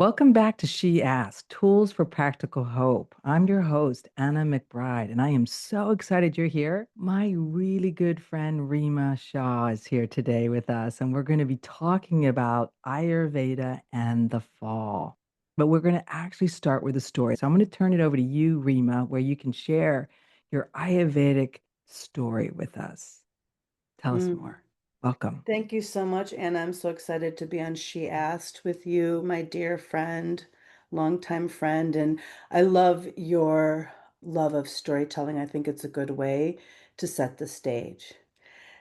Welcome back to She Asked, Tools for Practical Hope. I'm your host, Anna McBride, and I am so excited you're here. My really good friend Rima Shah is here today with us, and we're going to be talking about Ayurveda and the fall. But we're going to actually start with a story. So I'm going to turn it over to you, Rima, where you can share your Ayurvedic story with us. Tell us Mm. more. Welcome. Thank you so much, Anna. I'm so excited to be on She Asked with you, my dear friend, longtime friend. And I love your love of storytelling. I think it's a good way to set the stage.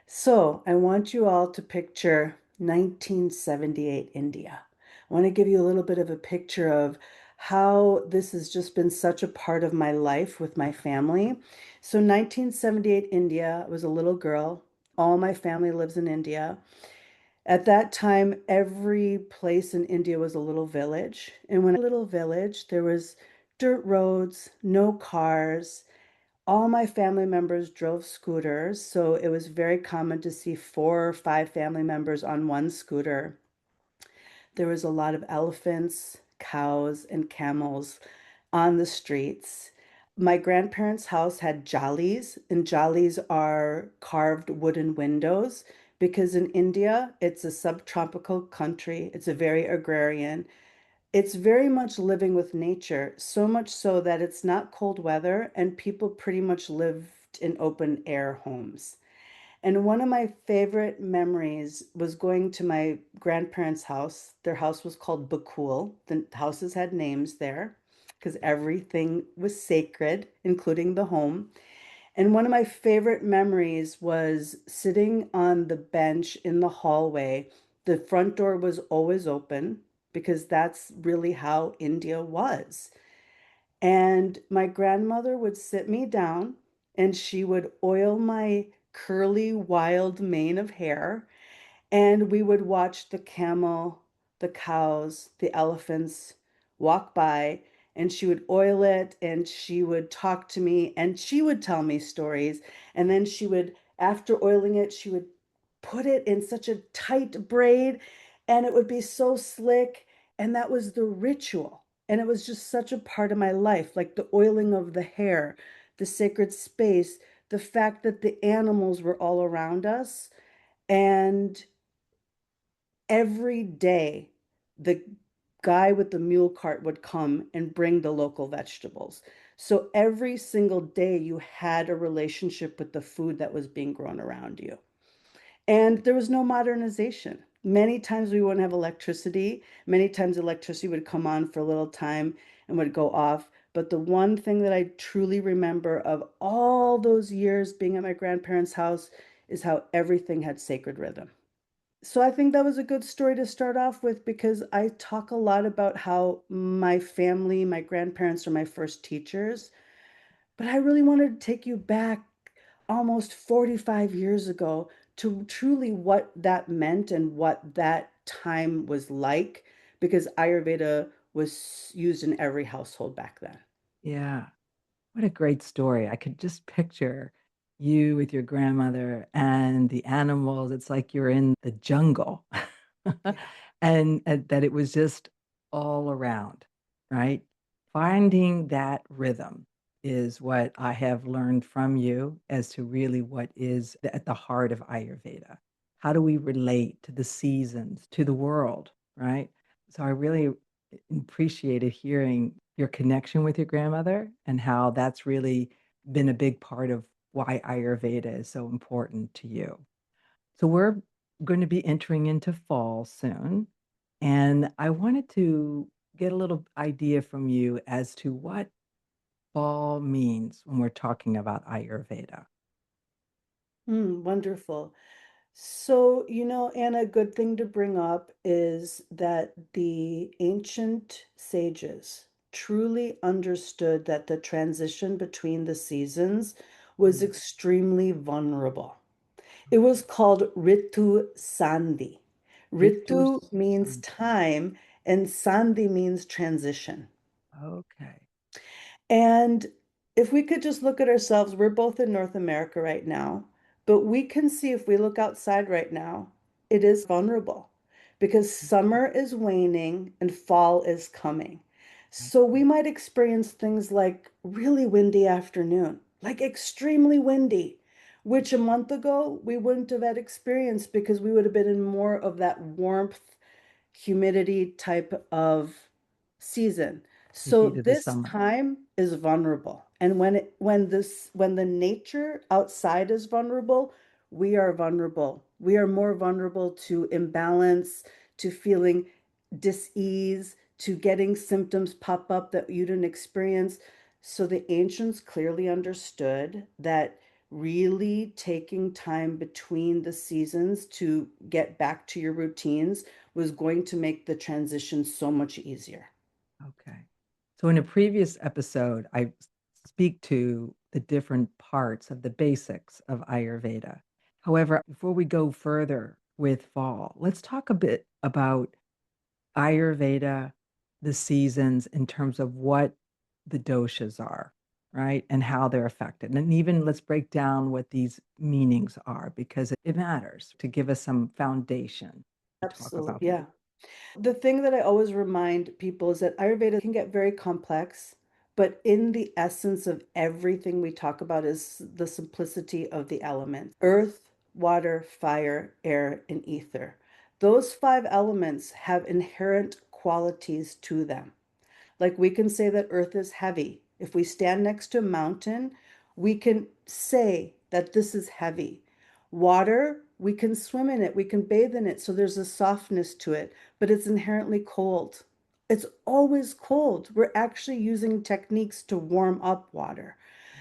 So I want you all to picture 1978 India. I want to give you a little bit of a picture of how this has just been such a part of my life with my family. So 1978 India, I was a little girl. All my family lives in India. At that time, every place in India was a little village. And when little village, there was dirt roads, no cars. All my family members drove scooters, so it was very common to see 4 or 5 family members on one scooter. There was a lot of elephants, cows, and camels on the streets. My grandparents' house had jalis, and jalis are carved wooden windows because in India, it's a subtropical country. It's a very agrarian. It's very much living with nature, so much so that it's not cold weather and people pretty much lived in open air homes. And one of my favorite memories was going to my grandparents' house. Their house was called Bakul. The houses had names there because everything was sacred, including the home. And one of my favorite memories was sitting on the bench in the hallway. The front door was always open because that's really how India was. And my grandmother would sit me down and she would oil my curly, wild mane of hair and we would watch the camel, the cows, the elephants walk by, and she would oil it and she would talk to me and she would tell me stories. And then she would, after oiling it, she would put it in such a tight braid and it would be so slick. And that was the ritual. And it was just such a part of my life, like the oiling of the hair, the sacred space, the fact that the animals were all around us. And every day the guy with the mule cart would come and bring the local vegetables. So every single day you had a relationship with the food that was being grown around you. And there was no modernization. Many times we wouldn't have electricity. Many times electricity would come on for a little time and would go off. But the one thing that I truly remember of all those years being at my grandparents' house is how everything had sacred rhythm. So I think that was a good story to start off with because I talk a lot about how my family, my grandparents are my first teachers, but I really wanted to take you back almost 45 years ago to truly what that meant and what that time was like because Ayurveda was used in every household back then. Yeah. What a great story. I could just picture you with your grandmother and the animals. It's like you're in the jungle Yeah. and that it was just all around, right? Finding that rhythm is what I have learned from you as to really what is at the heart of Ayurveda. How do we relate to the seasons, to the world, right? So I really appreciated hearing your connection with your grandmother and how that's really been a big part of why Ayurveda is so important to you. So we're going to be entering into fall soon. And I wanted to get a little idea from you as to what fall means when we're talking about Ayurveda. Wonderful. So, Anna, a good thing to bring up is that the ancient sages truly understood that the transition between the seasons was Mm. extremely vulnerable. It was called Ritu Sandhi. Ritu Ritu means Sandhi. time, and Sandhi means transition. Okay. And if we could just look at ourselves, we're both in North America right now, but we can see if we look outside right now, it is vulnerable because summer is waning and fall is coming. So we Okay. might experience things like really windy afternoon, like extremely windy, which a month ago we wouldn't have had experienced because we would have been in more of that warmth, humidity type of season. The So heat of the this summer. time is vulnerable. And when the nature outside is vulnerable, we are vulnerable. We are more vulnerable to imbalance, to feeling dis-ease, to getting symptoms pop up that you didn't experience. So the ancients clearly understood that really taking time between the seasons to get back to your routines was going to make the transition so much easier. Okay. So in a previous episode, I speak to the different parts of the basics of Ayurveda. However, before we go further with fall, let's talk a bit about Ayurveda, the seasons in terms of what the doshas are, right? And how they're affected. And even let's break down what these meanings are because it matters to give us some foundation to talk about Absolutely. them. Yeah. The thing that I always remind people is that Ayurveda can get very complex, but in the essence of everything we talk about is the simplicity of the elements: earth, water, fire, air, and ether. Those five elements have inherent qualities to them. Like we can say that earth is heavy. If we stand next to a mountain, we can say that this is heavy. Water, we can swim in it, we can bathe in it, so there's a softness to it, but it's inherently cold. It's always cold. We're actually using techniques to warm up water.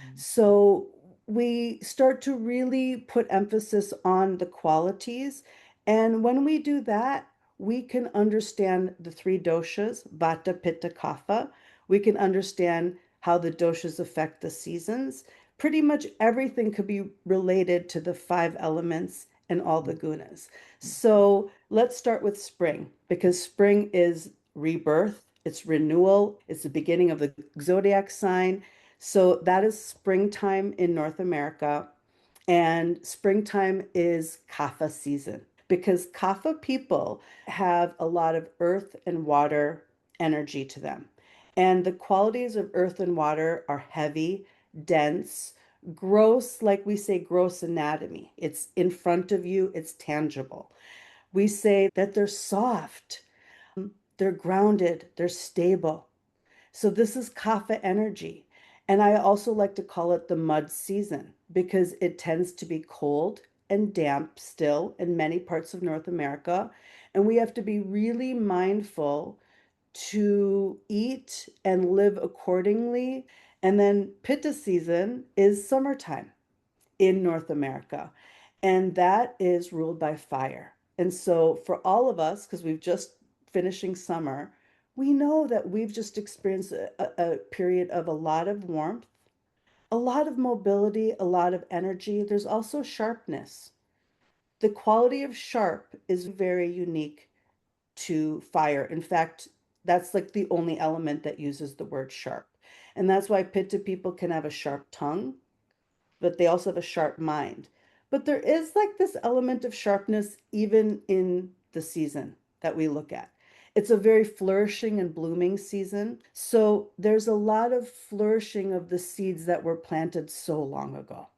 Mm. So we start to really put emphasis on the qualities. And when we do that, we can understand the three doshas, Vata, Pitta, Kapha. We can understand how the doshas affect the seasons. Pretty much everything could be related to the five elements and all the gunas. So let's start with spring because spring is rebirth, it's renewal, it's the beginning of the zodiac sign. So that is springtime in North America. And springtime is Kapha season because Kapha people have a lot of earth and water energy to them. And the qualities of earth and water are heavy, dense, gross, like we say, gross anatomy. It's in front of you, it's tangible. We say that they're soft, they're grounded, they're stable. So this is kapha energy. And I also like to call it the mud season because it tends to be cold and damp still in many parts of North America. And we have to be really mindful to eat and live accordingly. And then pitta season is summertime in North America, and that is ruled by fire. And so for all of us, because we've just finishing summer, we know that we've just experienced a period of a lot of warmth, a lot of mobility, a lot of energy. There's also sharpness. The quality of sharp is very unique to fire. In fact, that's like the only element that uses the word sharp. And that's why pitta people can have a sharp tongue, but they also have a sharp mind. But there is like this element of sharpness even in the season that we look at. It's a very flourishing and blooming season. So there's a lot of flourishing of the seeds that were planted so long ago.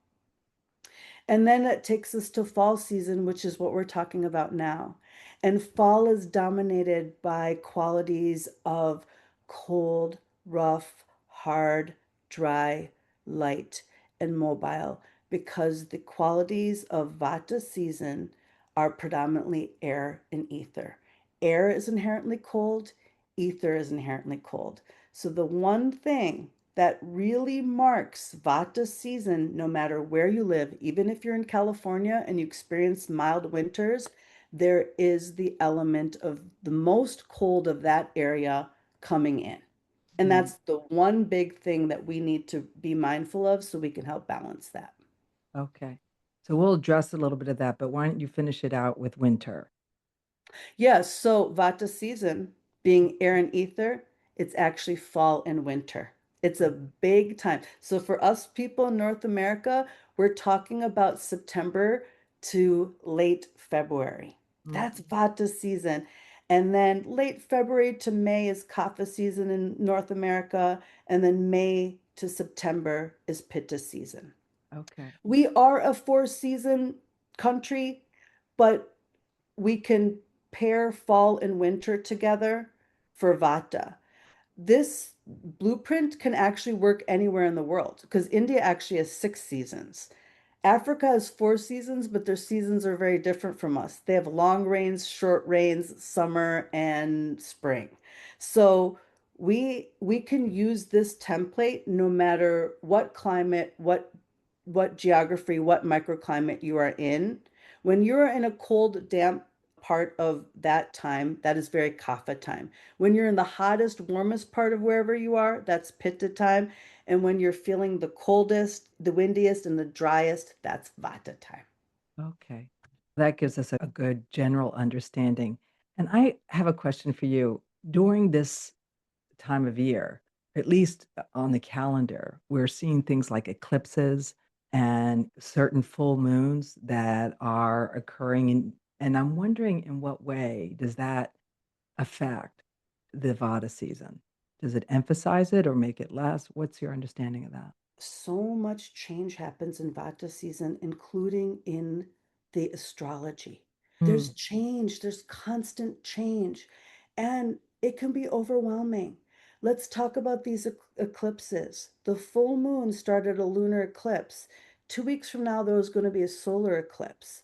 And then it takes us to fall season, which is what we're talking about now. And fall is dominated by qualities of cold, rough, hard, dry, light, and mobile, because the qualities of Vata season are predominantly air and ether. Air is inherently cold, ether is inherently cold. So the one thing that really marks Vata season, no matter where you live, even if you're in California and you experience mild winters, there is the element of the most cold of that area coming in. And Mm. that's the one big thing that we need to be mindful of so we can help balance that. Okay. So we'll address a little bit of that, but why don't you finish it out with winter? Yes, so Vata season being air and ether, it's actually fall and winter. It's a big time. So for us people in North America, we're talking about September to late February. Mm, That's Vata season. And then late February to May is Kapha season in North America. And then May to September is Pitta season. okay. We are a four season country, but we can pair fall and winter together for Vata. This blueprint can actually work anywhere in the world because India actually has six seasons. Africa has four seasons, but their seasons are very different from us. They have long rains, short rains, summer, and spring. So we can use this template no matter what climate, what geography, what microclimate you are in. When you're in a cold, damp part of that time, that is very kapha time. When you're in the hottest, warmest part of wherever you are, that's pitta time. And when you're feeling the coldest, the windiest, and the driest, that's vata time. Okay. That gives us a good general understanding. And I have a question for you. During this time of year, at least on the calendar, we're seeing things like eclipses and certain full moons that are occurring and I'm wondering in what way does that affect the Vata season? Does it emphasize it or make it less? What's your understanding of that? So much change happens in vata season, including in the astrology. There's Mm, change, there's constant change, and it can be overwhelming. Let's talk about these eclipses. The full moon started a lunar eclipse. 2 weeks from now, there was going to be a solar eclipse.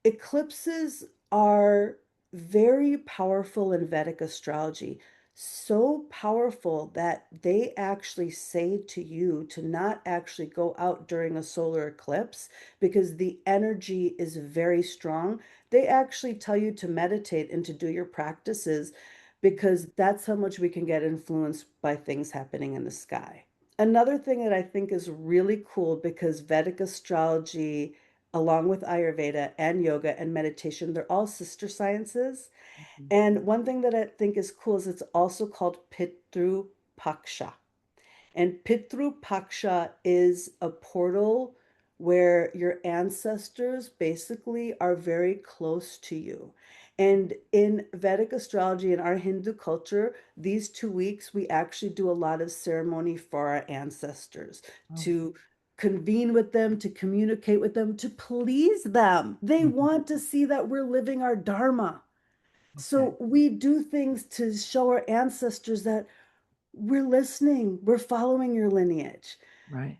Eclipses are very powerful in Vedic astrology, so powerful that they actually say to you to not actually go out during a solar eclipse because the energy is very strong. They actually tell you to meditate and to do your practices because that's how much we can get influenced by things happening in the sky. Another thing that I think is really cool because Vedic astrology along with Ayurveda and yoga and meditation. They're all sister sciences. mhm. And one thing that I think is cool is it's also called Pitru Paksha. And Pitru Paksha is a portal where your ancestors basically are very close to you. And in Vedic astrology and our Hindu culture, these 2 weeks we actually do a lot of ceremony for our ancestors Oh, to convene with them, to communicate with them, to please them. They mhm. want to see that we're living our dharma. Okay. So we do things to show our ancestors that we're listening, we're following your lineage. Right.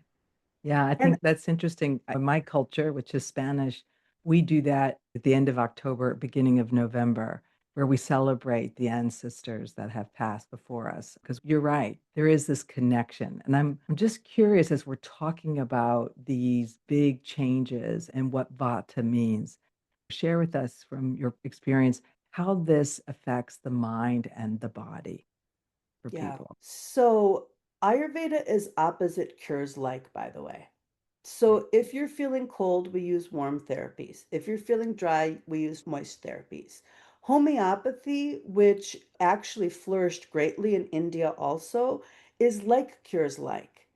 Yeah, I And think that's interesting. In my culture, which is Spanish, we do that at the end of October, beginning of November, where we celebrate the ancestors that have passed before us. Because you're right, there is this connection. And I'm just curious as we're talking about these big changes and what Vata means. Share with us from your experience how this affects the mind and the body for yeah, people. so Ayurveda is opposite cures like, by the way. Right. So if you're feeling cold, we use warm therapies. If you're feeling dry, we use moist therapies. Homeopathy, which actually flourished greatly in India also, is like cures like.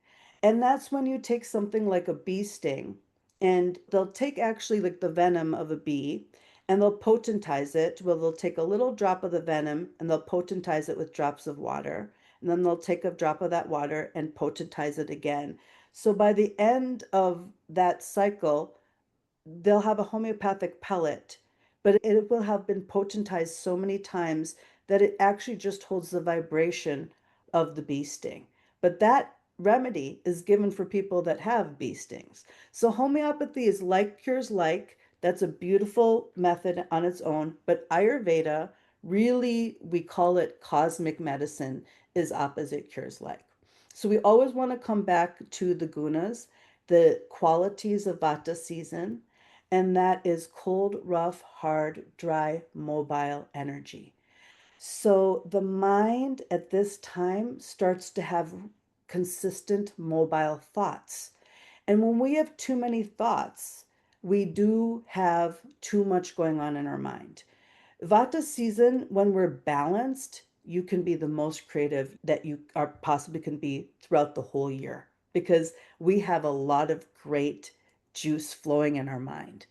And that's when you take something like a bee sting and they'll take actually like the venom of a bee and they'll potentize it. Well, they'll take a little drop of the venom and they'll potentize it with drops of water. And then they'll take a drop of that water and potentize it again. So by the end of that cycle, they'll have a homeopathic pellet, but it will have been potentized so many times that it actually just holds the vibration of the bee sting. But that remedy is given for people that have bee stings. So homeopathy is like cures like. That's a beautiful method on its own. But Ayurveda, really, we call it cosmic medicine, is opposite cures like. So we always want to come back to the gunas, the qualities of Vata season, and that is cold, rough, hard, dry, mobile energy. So the mind at this time starts to have consistent mobile thoughts. And when we have too many thoughts, we do have too much going on in our mind. Vata season, when we're balanced, you can be the most creative that you are possibly can be throughout the whole year because we have a lot of great juice flowing in our mind.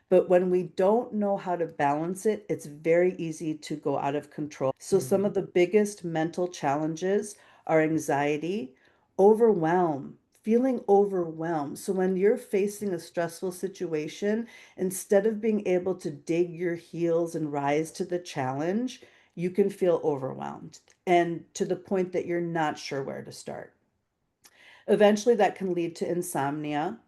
But when we don't know how to balance it, it's very easy to go out of control. So some Mm. of the biggest mental challenges are anxiety, overwhelm, feeling overwhelmed. So when you're facing a stressful situation, instead of being able to dig your heels and rise to the challenge, you can feel overwhelmed and to the point that you're not sure where to start. Eventually, that can lead to insomnia,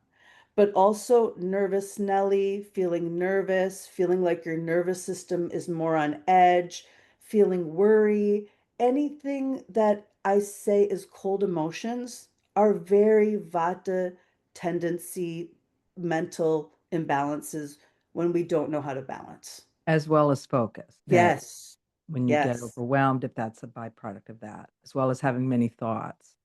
but also nervous Nelly, feeling nervous, feeling like your nervous system is more on edge, feeling worry. Anything that I say is cold emotions are very Vata tendency mental imbalances when we don't know how to balance. As well as focus, that Yes, when you get yes. overwhelmed, if that's a byproduct of that, as well as having many thoughts.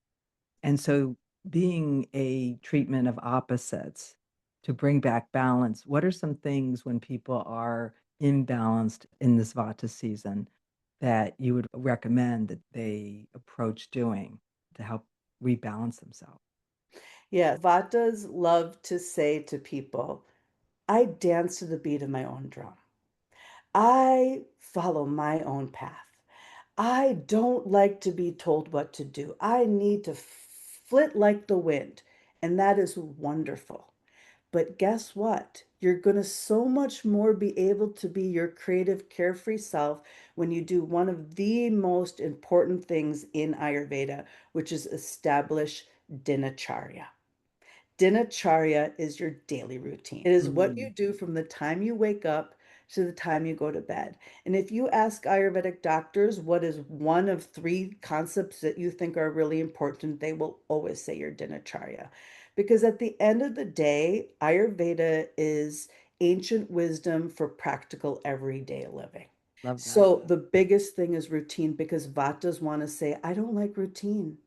And so, being a treatment of opposites to bring back balance, what are some things when people are imbalanced in this Vata season that you would recommend that they approach doing to help rebalance themselves? Yeah, Vatas love to say to people, I dance to the beat of my own drum. I follow my own path. I don't like to be told what to do. I need to flit like the wind. And that is wonderful. But guess what? You're going to so much more be able to be your creative, carefree self when you do one of the most important things in Ayurveda, which is establish dinacharya. Dinacharya is your daily routine. It is what you Mm, do from the time you wake up to the time you go to bed. And if you ask Ayurvedic doctors what is one of three concepts that you think are really important, they will always say your dinacharya. Because at the end of the day, Ayurveda is ancient wisdom for practical everyday living. love that. So the biggest thing is routine because Vatas want to say, I don't like routine.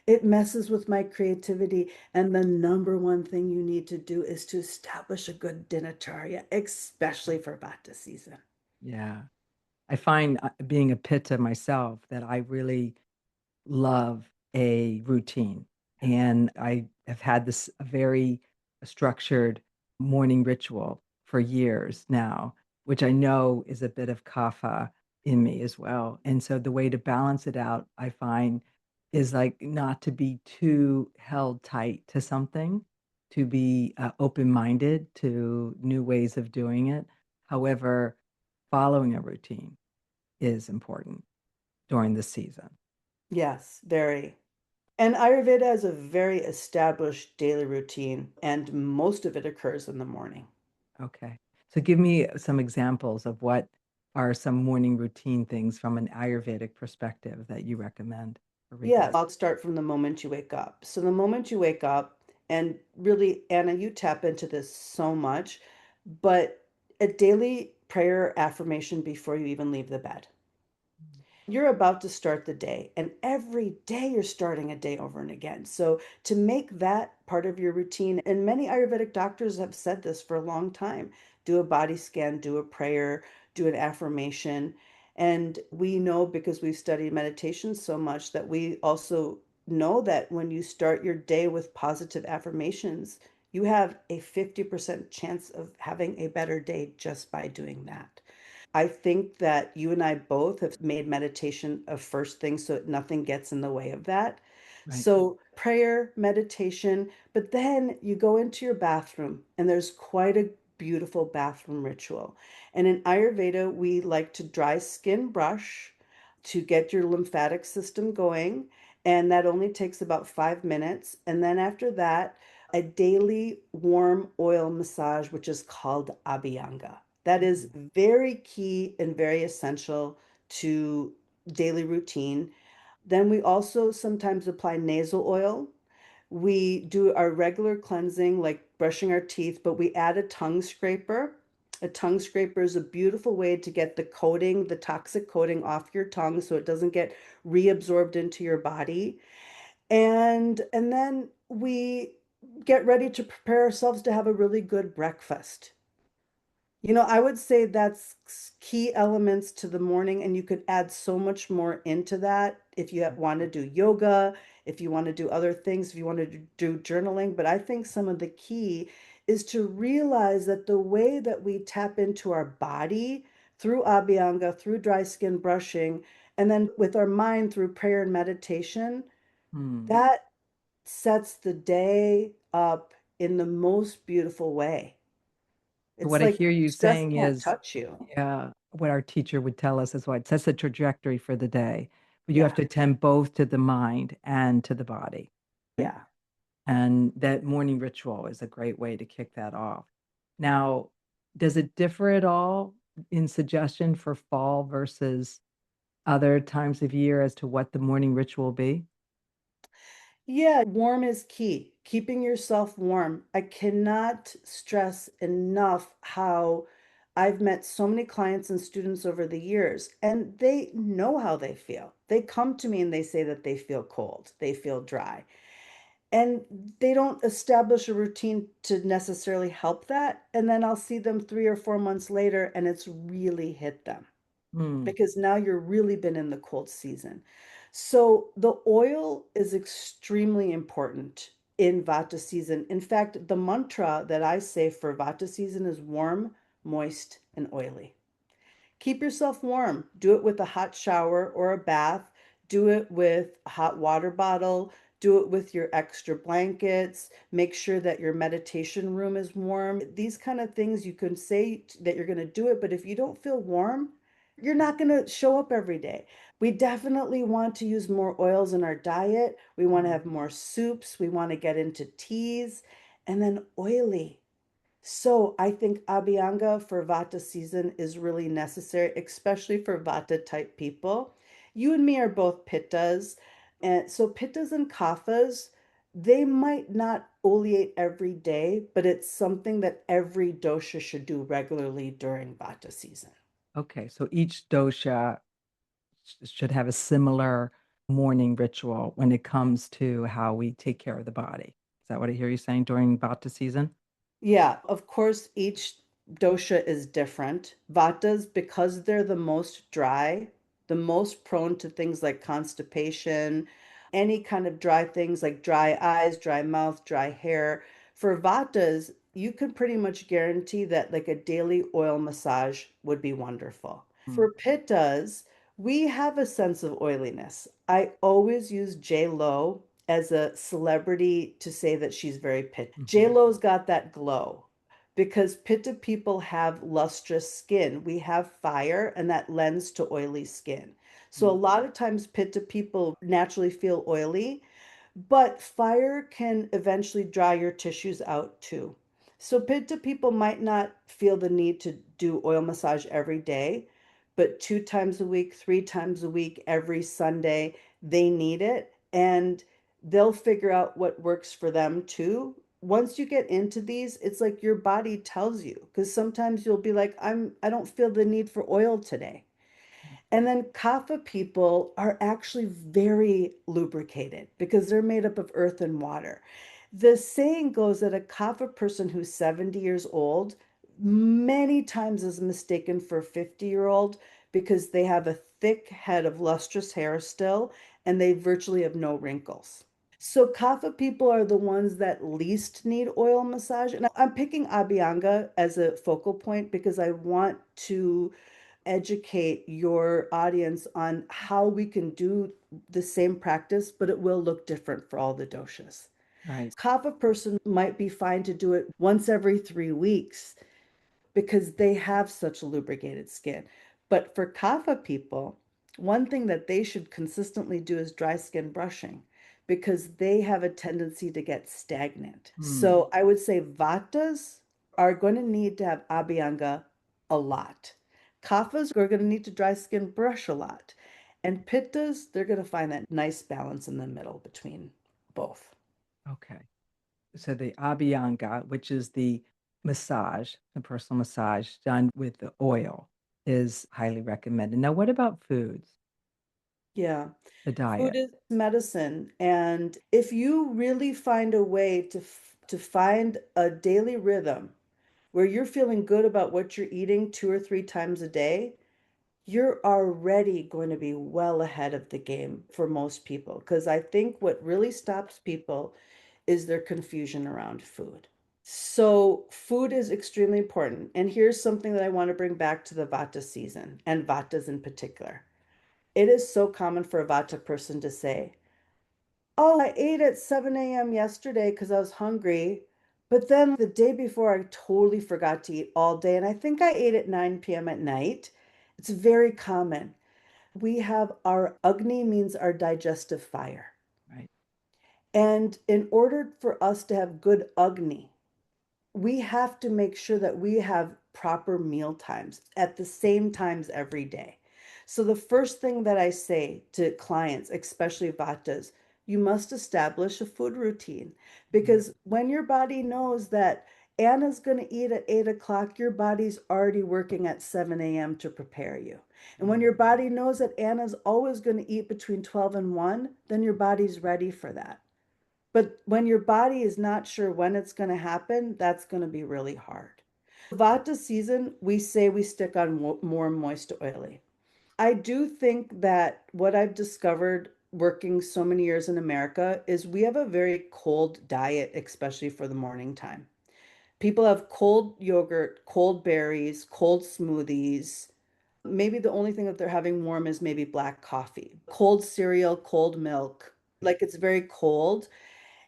It messes with my creativity. And the number one thing you need to do is to establish a good dinacharya, especially for Vata season. Yeah. I find being a pitta myself that I really love a routine. And I have had this a very structured morning ritual for years now, which I know is a bit of kapha in me as well. And so the way to balance it out, I find, is like not to be too held tight to something, to be open minded to new ways of doing it. However, following a routine is important during the season. Yes, very. And Ayurveda has a very established daily routine, and most of it occurs in the morning. Okay. So give me some examples of what are some morning routine things from an Ayurvedic perspective that you recommend for Yes, rebalance. I'll start from the moment you wake up. So the moment you wake up, and really, Anna, you tap into this so much, but a daily prayer affirmation before you even leave the bed. You're about to start the day, and every day you're starting a day over and again. So, to make that part of your routine, and many Ayurvedic doctors have said this for a long time, do a body scan, do a prayer, do an affirmation. And we know because we've studied meditation so much that we also know that when you start your day with positive affirmations, you have a 50% chance of having a better day just by doing that. I think that you and I both have made meditation a first thing so that nothing gets in the way of that. Right. So, prayer, meditation, but then you go into your bathroom and there's quite a beautiful bathroom ritual. And in Ayurveda, we like to dry skin brush to get your lymphatic system going. And that only takes about 5 minutes. And then after that, a daily warm oil massage, which is called Abhyanga. That is Mhm. very key and very essential to daily routine. Then we also sometimes apply nasal oil. We do our regular cleansing, like brushing our teeth, but we add a tongue scraper. A tongue scraper is a beautiful way to get the coating, the toxic coating off your tongue so it doesn't get reabsorbed into your body. And then we get ready to prepare ourselves to have a really good breakfast. I would say that's key elements to the morning, and you could add so much more into that if you want to do yoga, if you want to do other things, if you want to do journaling. But I think some of the key is to realize that the way that we tap into our body through abhyanga, through dry skin brushing, and then with our mind through prayer and meditation, Hmm. that sets the day up in the most beautiful way. So It's what I like hear you stress saying can't is, touch you. yeah, what our teacher would tell us is what sets the trajectory for the day. But you have Yeah. to attend both to the mind and to the body, right? Yeah. And that morning ritual is a great way to kick that off. Now, does it differ at all in suggestion for fall versus other times of year as to what the morning ritual be? Yeah, warm is key. Keeping yourself warm. I cannot stress enough how I've met so many clients and students over the years, and they know how they feel. They come to me and they say that they feel cold, they feel dry, and they don't establish a routine to necessarily help that. And then I'll see them 3 or 4 months later, and it's really hit them Hmm. because now you're really been in the cold season. So the oil is extremely important in Vata season. In fact, the mantra that I say for Vata season is warm, moist, and oily. Keep yourself warm. Do it with a hot shower or a bath. Do it with a hot water bottle. Do it with your extra blankets. Make sure that your meditation room is warm. These kind of things you can say that you're going to do it, but if you don't feel warm, you're not going to show up every day. We definitely want to use more oils in our diet. We want to Hmm. have more soups. We want to get into teas and then oily. So I think Abhyanga for Vata season is really necessary, especially for Vata type people. You and me are both Pittas. And so Pittas and Kaphas, they might not oleate every day, but it's something that every dosha should do regularly during Vata season. Okay, so each dosha should have a similar morning ritual when it comes to how we take care of the body. Is that what I hear you saying during Vata season? Yeah, of course, each dosha is different. Vatas, because they're the most dry, the most prone to things like constipation, any kind of dry things like dry eyes, dry mouth, dry hair. For Vatas, you can pretty much guarantee that like a daily oil massage would be wonderful. Hmm. For Pittas, we have a sense of oiliness. I always use J Lo as a celebrity to say that she's very Pitta. J Mhm. Lo's got that glow because Pitta people have lustrous skin. We have fire, and that lends to oily skin. So a Mm. lot of times Pitta people naturally feel oily, but fire can eventually dry your tissues out too. So Pitta people might not feel the need to do oil massage every day, but 2 times a week, 3 times a week, every Sunday, they need it. And they'll figure out what works for them too. Once you get into these, it's like your body tells you, because sometimes you'll be like, I don't feel the need for oil today. And then Kapha people are actually very lubricated because they're made up of earth and water. The saying goes that a Kapha person who's 70 years old many times is mistaken for a 50-year-old because they have a thick head of lustrous hair still and they virtually have no wrinkles. So Kapha people are the ones that least need oil massage. And I'm picking Abhyanga as a focal point because I want to educate your audience on how we can do the same practice, but it will look different for all the doshas. Right. Kapha person might be fine to do it once every 3 weeks because they have such lubricated skin. But for Kapha people, one thing that they should consistently do is dry skin brushing because they have a tendency to get stagnant. Hmm. So I would say Vatas are going to need to have Abhyanga a lot. Kaphas are going to need to dry skin brush a lot. And Pittas, they're going to find that nice balance in the middle between both. Okay. So the Abhyanga, which is the massage, the personal massage done with the oil, is highly recommended. Now, what about foods, Yeah. the Food diet? is medicine. And if you really find a way to find a daily rhythm where you're feeling good about what you're eating 2 or 3 times a day, you're already going to be well ahead of the game for most people. Because I think what really stops people is their confusion around food. So, food is extremely important. And here's something that I want to bring back to the Vata season and Vatas in particular. It is so common for a Vata person to say, "Oh, I ate at 7 a.m. yesterday because I was hungry. But then the day before, I totally forgot to eat all day. And I think I ate at 9 p.m. at night." It's very common. We have our Agni means our digestive fire. Right. And in order for us to have good Agni, we have to make sure that we have proper meal times at the same times every day. So the first thing that I say to clients, especially Vatas, you must establish a food routine Mm, because when your body knows that Anna's going to eat at 8 o'clock, your body's already working at 7 a.m. to prepare you. And when mm, your body knows that Anna's always going to eat between 12 and 1, then your body's ready for that. But when your body is not sure when it's going to happen, that's going to be really hard. Vata season, we say we stick on more moist oily. I do think that what I've discovered working so many years in America is we have a very cold diet, especially for the morning time. People have cold yogurt, cold berries, cold smoothies. Maybe the only thing that they're having warm is maybe black coffee, cold cereal, cold milk. Like it's very cold.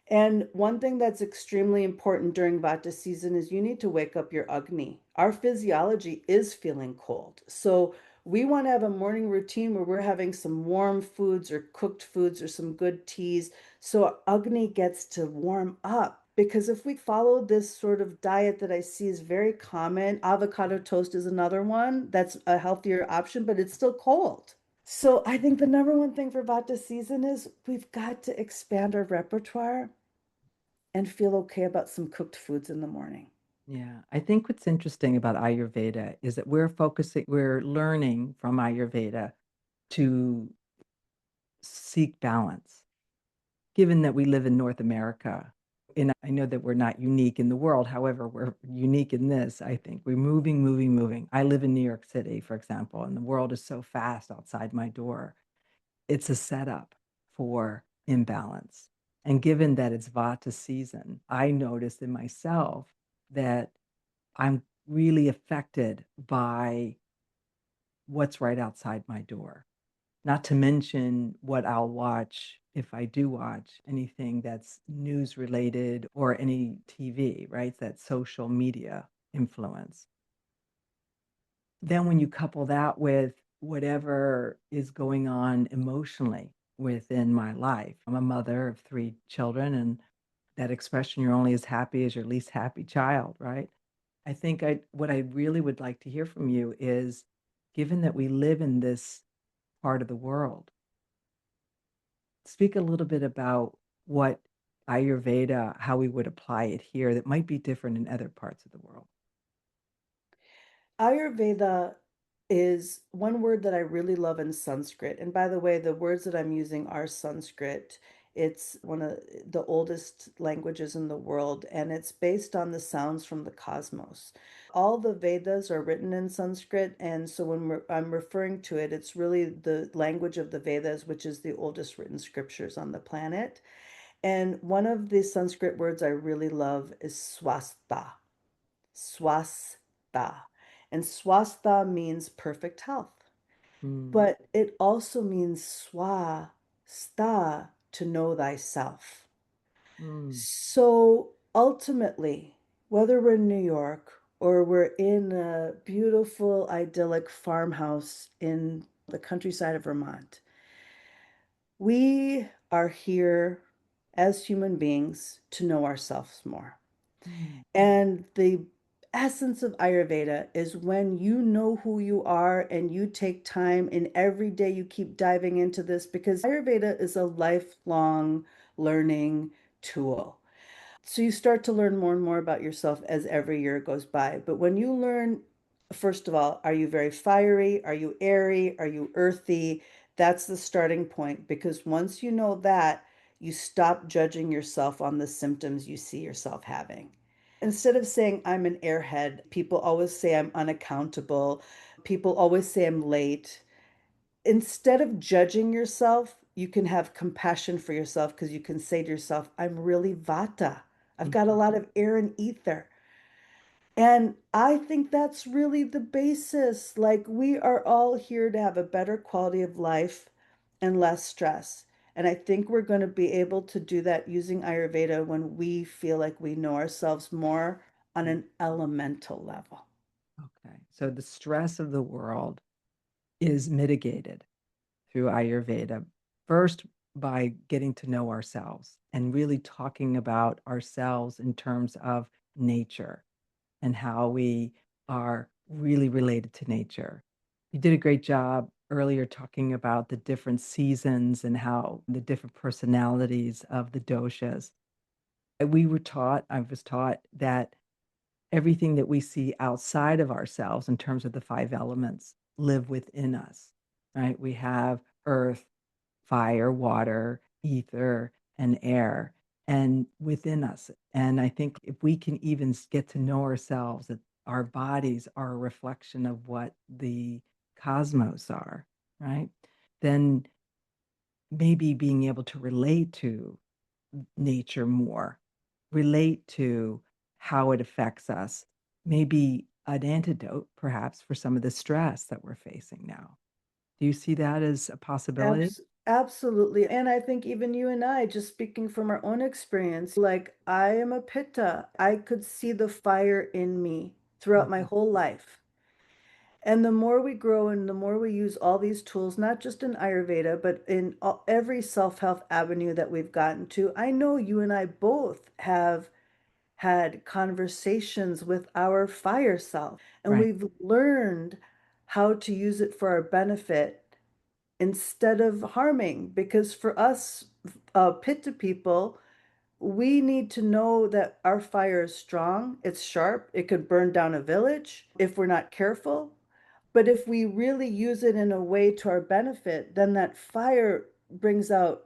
And one thing that's extremely important during Vata season is you need to wake up your Agni. Our physiology is feeling cold. So we want to have a morning routine where we're having some warm foods or cooked foods or some good teas. So our Agni gets to warm up. Because if we follow this sort of diet that I see is very common, avocado toast is another one that's a healthier option, but it's still cold. So I think the number one thing for Vata season is we've got to expand our repertoire and feel okay about some cooked foods in the morning. yeah. I think what's interesting about Ayurveda is that we're learning from Ayurveda to seek balance. Given that we live in North America, and I know that we're not unique in the world, however, we're unique in this, I think. We're moving, moving, moving. I live in New York City, for example, and the world is so fast outside my door. It's a setup for imbalance. And given that it's Vata season, I noticed in myself that I'm really affected by what's right outside my door. Not to mention what I'll watch if I do watch anything that's news related or any TV, right? That social media influence. Then when you couple that with whatever is going on emotionally within my life, I'm a mother of three children, and that expression, you're only as happy as your least happy child, right? I think what I really would like to hear from you is, given that we live in this part of the world, speak a little bit about what Ayurveda, how we would apply it here that might be different in other parts of the world. Ayurveda is one word that I really love in Sanskrit. And by the way, the words that I'm using are Sanskrit. It's one of the oldest languages in the world, and it's based on the sounds from the cosmos. All the Vedas are written in Sanskrit, and so when I'm referring to it, it's really the language of the Vedas, which is the oldest written scriptures on the planet. And one of the Sanskrit words I really love is swastha. Swastha. And swastha means perfect health, Mm, but it also means swastha, to know thyself. mm, So ultimately, whether we're in New York or we're in a beautiful, idyllic farmhouse in the countryside of Vermont, we are here as human beings to know ourselves more. mm, And the essence of Ayurveda is when you know who you are and you take time and every day you keep diving into this because Ayurveda is a lifelong learning tool. So you start to learn more and more about yourself as every year goes by. But when you learn, first of all, are you very fiery? Are you airy? Are you earthy? That's the starting point because once you know that, you stop judging yourself on the symptoms you see yourself having. Instead of saying I'm an airhead, people always say I'm unaccountable. People always say I'm late. Instead of judging yourself, you can have compassion for yourself because you can say to yourself, I'm really Vata. I've got a Mhm. lot of air and ether. And I think that's really the basis. Like, we are all here to have a better quality of life and less stress. And I think we're going to be able to do that using Ayurveda when we feel like we know ourselves more on Mm. an elemental level. Okay. So the stress of the world is mitigated through Ayurveda. First, by getting to know ourselves and really talking about ourselves in terms of nature and how we are really related to nature. You did a great job earlier talking about the different seasons and how the different personalities of the doshas. I was taught that everything that we see outside of ourselves in terms of the five elements live within us, right? We have earth, fire, water, ether, and air, and within us. And I think if we can even get to know ourselves, that our bodies are a reflection of what the cosmos are, right? Then maybe being able to relate to nature more, relate to how it affects us, maybe an antidote perhaps for some of the stress that we're facing now. Do you see that as a possibility? Absolutely. And I think even you and I, just speaking from our own experience, like, I am a Pitta. I could see the fire in me throughout my Mhm. whole life. And the more we grow and the more we use all these tools, not just in Ayurveda, but in every self-help avenue that we've gotten to, I know you and I both have had conversations with our fire self, and Right, we've learned how to use it for our benefit instead of harming. Because for us, Pitta people, we need to know that our fire is strong, it's sharp, it could burn down a village if we're not careful. But if we really use it in a way to our benefit, then that fire brings out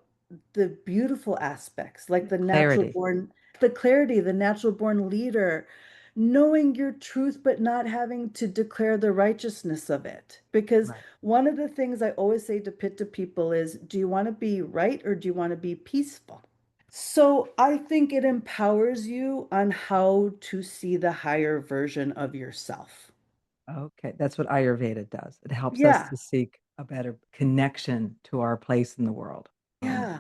the beautiful aspects, like the natural clarity. born, the clarity, the natural born leader, knowing your truth, but not having to declare the righteousness of it. Because Right. one of the things I always say to Pitta people is, do you want to be right or do you want to be peaceful? So I think it empowers you on how to see the higher version of yourself. Okay, that's what Ayurveda does. It helps us Yeah, to seek a better connection to our place in the world. yeah.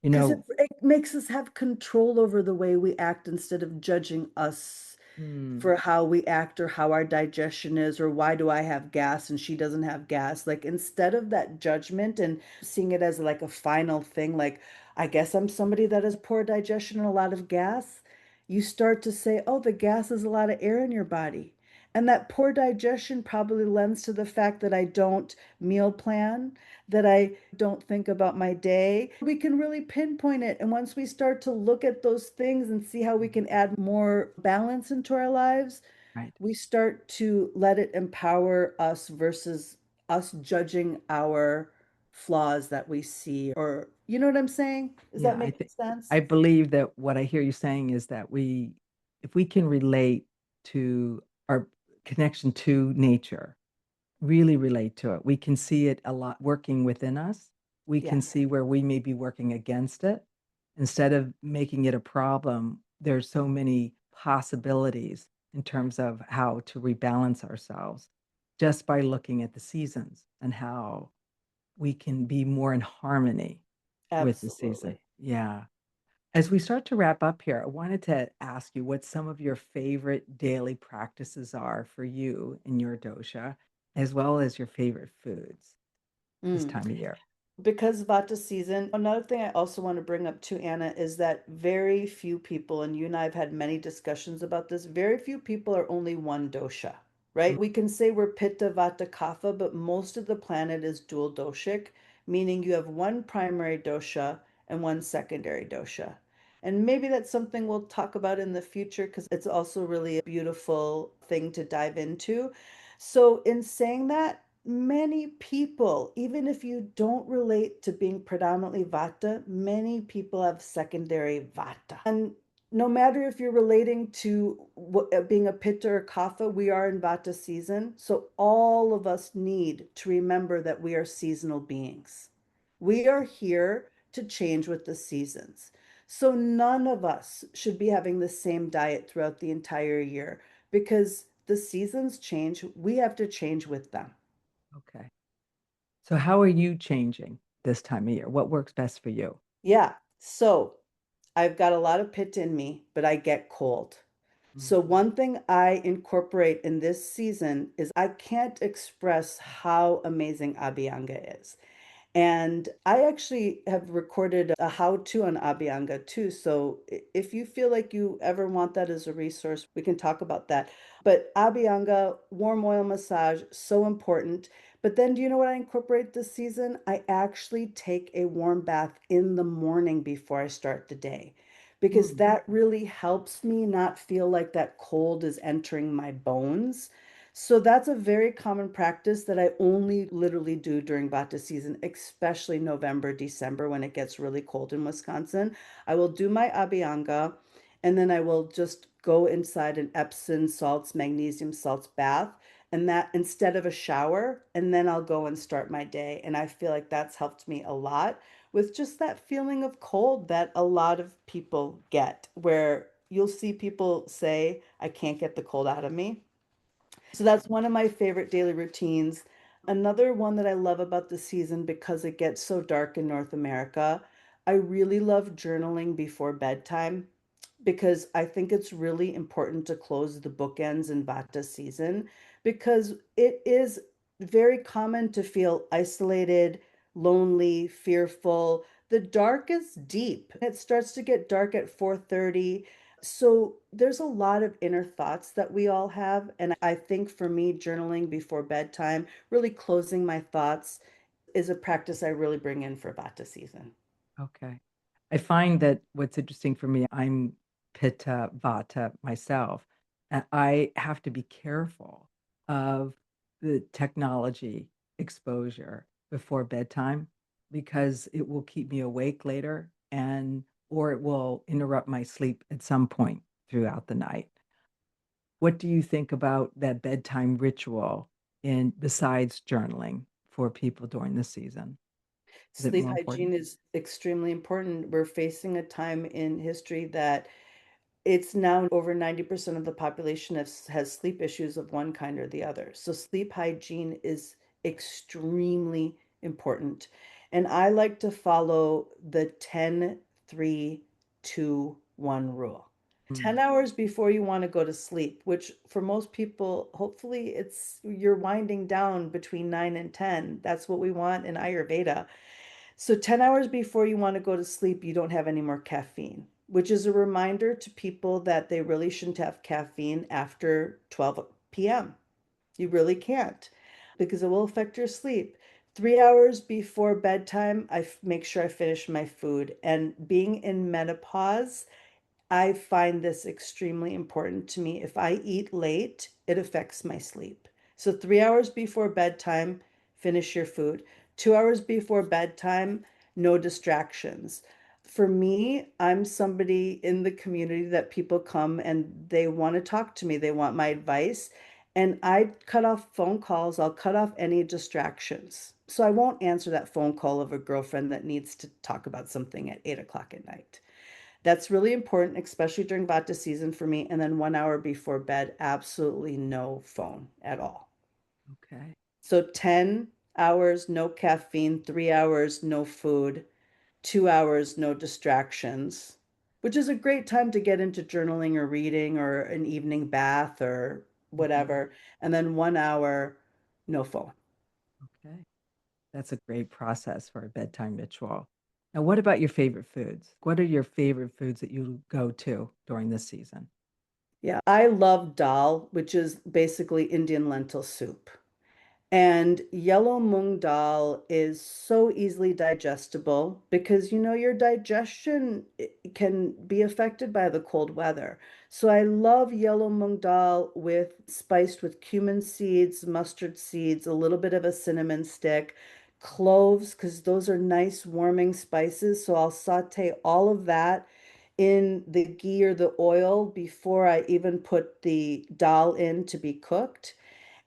You Because know, it makes us have control over the way we act instead of judging us mm, for how we act or how our digestion is, or why do I have gas and she doesn't have gas. Like, instead of that judgment and seeing it as like a final thing, like, I guess I'm somebody that has poor digestion and a lot of gas, you start to say, oh, the gas is a lot of air in your body. And that poor digestion probably lends to the fact that I don't meal plan, that I don't think about my day. We can really pinpoint it. And once we start to look at those things and see how we can add more balance into our lives, right. we start to let it empower us versus us judging our flaws that we see. Or, you know what I'm saying? Is Yeah, that making sense? I believe that what I hear you saying is that if we can relate to our connection to nature, really relate to it, we can see it a lot working within us. We can Yes, see where we may be working against it. Instead of making it a problem, there's so many possibilities in terms of how to rebalance ourselves just by looking at the seasons and how we can be more in harmony with the season. absolutely. Yeah. As we start to wrap up here, I wanted to ask you what some of your favorite daily practices are for you in your dosha, as well as your favorite foods this Mm. time of year. Because Vata season, another thing I also want to bring up too, Anna, is that very few people, and you and I have had many discussions about this, very few people are only one dosha, Mm. right? We can say we're Pitta, Vata, Kapha, but most of the planet is dual doshic, meaning you have one primary dosha and one secondary dosha. And maybe that's something we'll talk about in the future because it's also really a beautiful thing to dive into. So, in saying that, many people, even if you don't relate to being predominantly Vata, many people have secondary Vata. And no matter if you're relating to being a Pitta or Kapha, we are in Vata season. So all of us need to remember that we are seasonal beings. We are here to change with the seasons. So none of us should be having the same diet throughout the entire year because the seasons change. We have to change with them. Okay. So how are you changing this time of year? What works best for you? Yeah. So I've got a lot of pit in me, but I get cold. So Mhm. one thing I incorporate in this season is I can't express how amazing Abhyanga is. And I actually have recorded a how-to on Abhyanga too. So if you feel like you ever want that as a resource, we can talk about that. But Abhyanga, warm oil massage, so important. But then do you know what I incorporate this season? I actually take a warm bath in the morning before I start the day because Mm, that really helps me not feel like that cold is entering my bones. So that's a very common practice that I only literally do during Vata season, especially November, December when it gets really cold in Wisconsin. I will do my Abhyanga and then I will just go inside an Epsom salts, magnesium salts bath, and that instead of a shower, and then I'll go and start my day. And I feel like that's helped me a lot with just that feeling of cold that a lot of people get, where you'll see people say, I can't get the cold out of me. So that's one of my favorite daily routines. Another one that I love about the season because it gets so dark in North America, I really love journaling before bedtime because I think it's really important to close the bookends in Vata season because it is very common to feel isolated, lonely, fearful. The dark is deep. It starts to get dark at 4:30. So there's a lot of inner thoughts that we all have. And I think for me, journaling before bedtime, really closing my thoughts is a practice I really bring in for Vata season. okay. I find that what's interesting for me, I'm Pitta Vata myself, and I have to be careful of the technology exposure before bedtime because it will keep me awake later and or it will interrupt my sleep at some point throughout the night. What do you think about that bedtime ritual in besides journaling for people during the season? Is it Sleep more important? hygiene is extremely important. We're facing a time in history that it's now over 90% of the population has sleep issues of one kind or the other. So sleep hygiene is extremely important. And I like to follow the 10-3-2-1 rule. 10 Mm, hours before you want to go to sleep, which for most people, hopefully it's you're winding down between 9 and 10. That's what we want in Ayurveda. So 10 hours before you want to go to sleep, you don't have any more caffeine, which is a reminder to people that they really shouldn't have caffeine after 12 p.m. You really can't because it will affect your sleep. 3 hours before bedtime, make sure I finish my food. And being in menopause, I find this extremely important to me. If I eat late, it affects my sleep. So 3 hours before bedtime, finish your food. 2 hours before bedtime, no distractions. For me, I'm somebody in the community that people come and they want to talk to me. They want my advice. And I cut off phone calls. I'll cut off any distractions. So I won't answer that phone call of a girlfriend that needs to talk about something at 8 o'clock at night. That's really important, especially during Vata season for me. And then 1 hour before bed, absolutely no phone at all. okay. So 10 hours, no caffeine, 3 hours, no food, 2 hours, no distractions, which is a great time to get into journaling or reading or an evening bath or Mhm. whatever. And then 1 hour, no phone. Okay. That's a great process for a bedtime ritual. Now, what about your favorite foods? What are your favorite foods that you go to during this season? Yeah, I love dal, which is basically Indian lentil soup. And yellow mung dal is so easily digestible because your digestion can be affected by the cold weather. So I love yellow mung dal with spiced with cumin seeds, mustard seeds, a little bit of a cinnamon stick, cloves, because those are nice warming spices. So I'll saute all of that in the ghee or the oil before I even put the dal in to be cooked.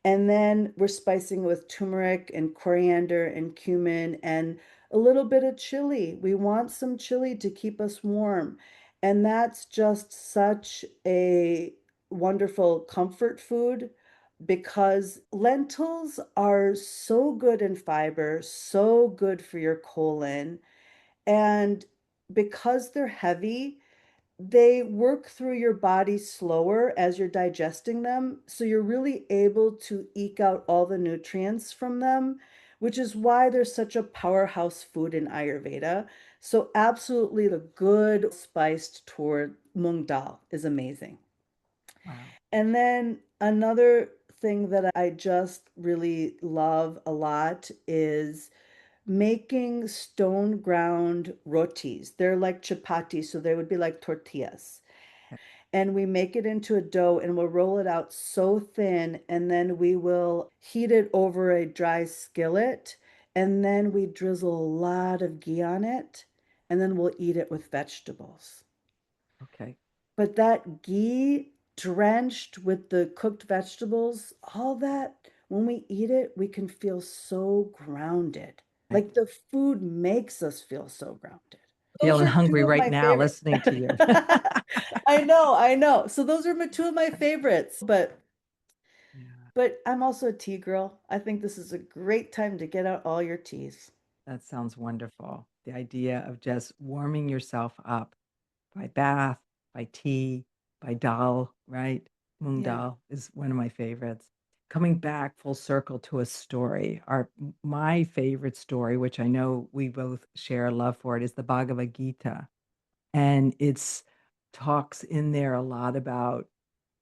And then we're spicing it with turmeric and coriander and cumin and a little bit of chili. We want some chili to keep us warm. And that's just such a wonderful comfort food because lentils are so good in fiber, so good for your colon. And because they're heavy, they work through your body slower as you're digesting them. So you're really able to eke out all the nutrients from them, which is why they're such a powerhouse food in Ayurveda. So, absolutely, the good spiced toward mung dal is amazing. Wow. And then another thing that I just really love a lot is making stone ground rotis. They're like chapati, so they would be like tortillas. Okay. And we make it into a dough and we'll roll it out so thin, and then we will heat it over a dry skillet, and then we drizzle a lot of ghee on it, and then we'll eat it with vegetables. Okay. But that ghee drenched with the cooked vegetables, all that, when we eat it, we can feel so grounded. Right. Like the food makes us feel so grounded. Those Feeling are two hungry of right my now favorite. listening to you. I know, I know. So those are two of my favorites, Yeah, but I'm also a tea girl. I think this is a great time to get out all your teas. that sounds wonderful. The idea of just warming yourself up by bath, by tea, by dal, right? Moong Yeah. dal is one of my favorites. Coming back full circle to a story, my favorite story, which I know we both share a love for it, is the Bhagavad Gita. And it's talks in there a lot about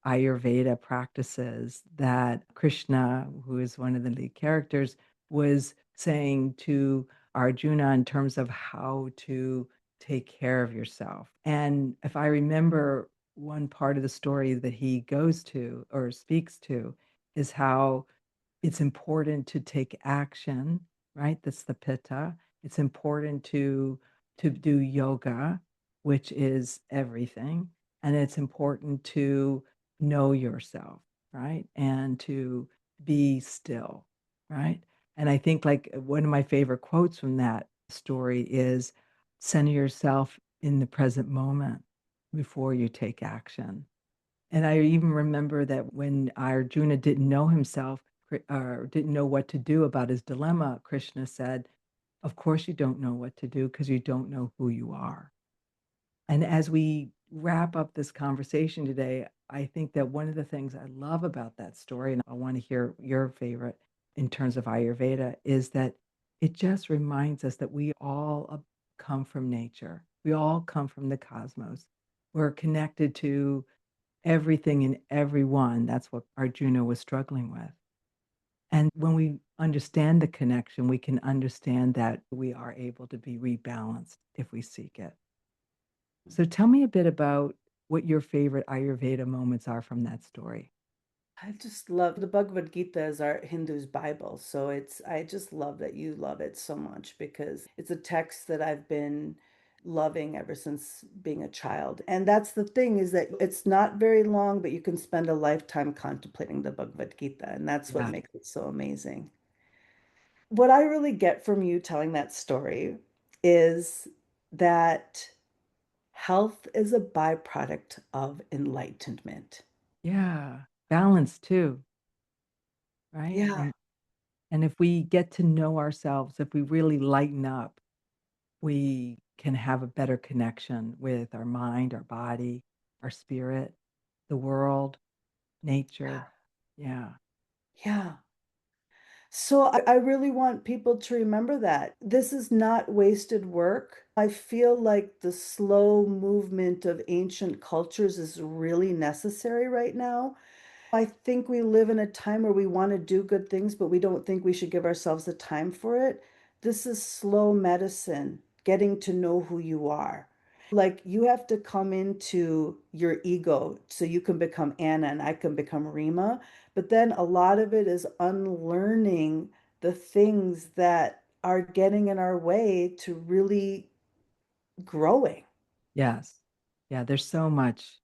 Ayurveda practices that Krishna, who is one of the lead characters, was saying to Arjuna in terms of how to take care of yourself. And if I remember one part of the story that he goes to or speaks to is how it's important to take action, right? That's the pitta. It's important to do yoga, which is everything, and it's important to know yourself, right? And to be still, right? And I think like one of my favorite quotes from that story is center yourself in the present moment before you take action. And I even remember that when Arjuna didn't know himself, or didn't know what to do about his dilemma, Krishna said, "Of course you don't know what to do because you don't know who you are." And as we wrap up this conversation today, I think that one of the things I love about that story, and I want to hear your favorite in terms of Ayurveda, is that it just reminds us that we all come from nature. We all come from the cosmos. We're connected to everything and everyone. That's what Arjuna was struggling with. And when we understand the connection, we can understand that we are able to be rebalanced if we seek it. So tell me a bit about what your favorite Ayurveda moments are from that story. I just love the Bhagavad Gita is our Hindu's Bible. So I just love that you love it so much because it's a text that I've been loving ever since being a child. And that's the thing is that it's not very long, but you can spend a lifetime contemplating the Bhagavad Gita. And that's what Yeah. makes it so amazing. What I really get from you telling that story is that health is a byproduct of enlightenment. Yeah. Balance too, right? Yeah. And if we get to know ourselves, if we really lighten up, we can have a better connection with our mind, our body, our spirit, the world, nature. Yeah. Yeah. So I really want people to remember that this is not wasted work. I feel like the slow movement of ancient cultures is really necessary right now. I think we live in a time where we want to do good things, but we don't think we should give ourselves the time for it. This is slow medicine, getting to know who you are. Like you have to come into your ego so you can become Anna and I can become Rima. But then a lot of it is unlearning the things that are getting in our way to really growing. Yes. Yeah, there's so much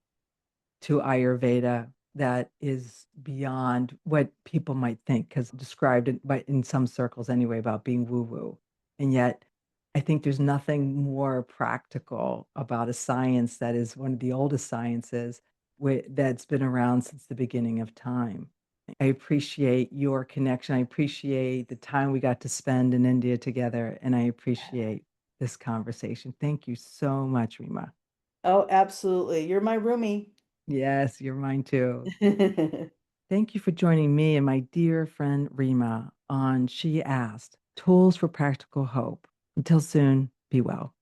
to Ayurveda. that is beyond what people might think, because described it by in some circles anyway about being woo-woo. And yet, I think there's nothing more practical about a science that is one of the oldest sciences that's been around since the beginning of time. I appreciate your connection. I appreciate the time we got to spend in India together, and I appreciate this conversation. Thank you so much, Rima. Oh, absolutely. You're my roomie. Yes, you're mine too. Thank you for joining me and my dear friend Rima on She Asked Tools for Practical Hope. Until soon, be well.